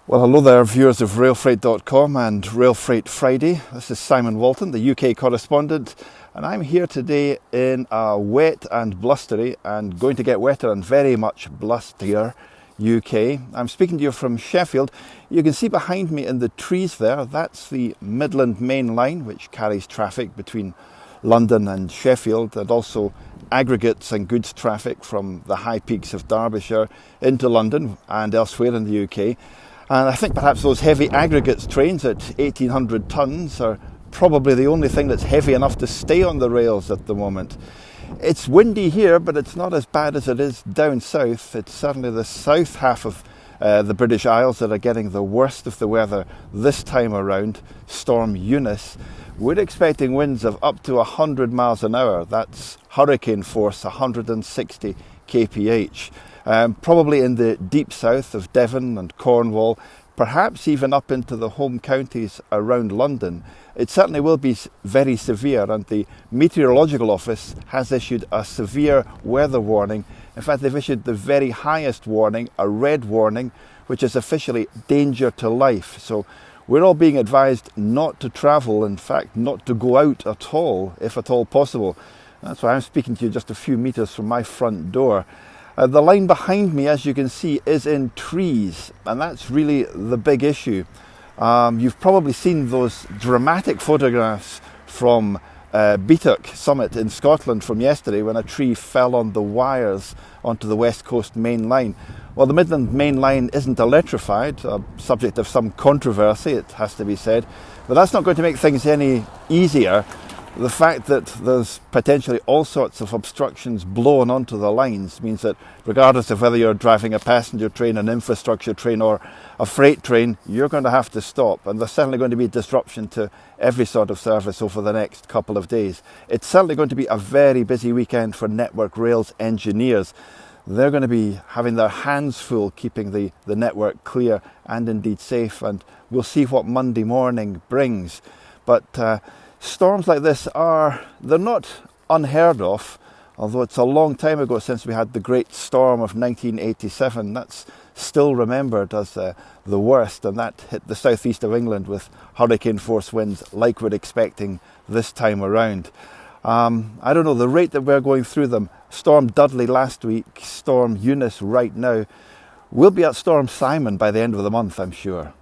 Well, hello there, viewers of RailFreight.com and RailFreight Friday. This is Simon Walton, the UK correspondent, and I'm here today in a wet and blustery and going to get wetter and very much blustier UK. I'm speaking to you from Sheffield. You can see behind me in the trees there, that's the Midland Main Line, which carries traffic between London and Sheffield, and also aggregates and goods traffic from the high peaks of Derbyshire into London and elsewhere in the UK. And I think perhaps those heavy aggregates trains at 1,800 tonnes are probably the only thing that's heavy enough to stay on the rails at the moment. It's windy here, but it's not as bad as it is down south. It's certainly the south half of the British Isles that are getting the worst of the weather this time around. Storm Eunice. We're expecting winds of up to 100 miles an hour. That's hurricane force, 160 kph. Probably in the deep south of Devon and Cornwall, perhaps even up into the home counties around London. It certainly will be very severe, and the Meteorological Office has issued a severe weather warning. In fact, they've issued the very highest warning, a red warning, which is officially danger to life. So we're all being advised not to travel, in fact, not to go out at all, if at all possible. That's why I'm speaking to you just a few metres from my front door. The line behind me, as you can see, is in trees, and that's really the big issue. You've probably seen those dramatic photographs from Beattock Summit in Scotland from yesterday when a tree fell on the wires onto the West Coast Main Line. Well, the Midland Main Line isn't electrified, a subject of some controversy, it has to be said, but that's not going to make things any easier. The fact that there's potentially all sorts of obstructions blown onto the lines means that regardless of whether you're driving a passenger train, an infrastructure train or a freight train, you're going to have to stop, and there's certainly going to be disruption to every sort of service over the next couple of days. It's certainly going to be a very busy weekend for Network Rail's engineers. They're going to be having their hands full keeping the network clear and indeed safe, and we'll see what Monday morning brings. But storms like this they're not unheard of, although it's a long time ago since we had the great storm of 1987. That's still remembered as the worst, and that hit the southeast of England with hurricane force winds like we're expecting this time around. I don't know, the rate that we're going through them, Storm Dudley last week, Storm Eunice right now, we'll be at Storm Simon by the end of the month, I'm sure.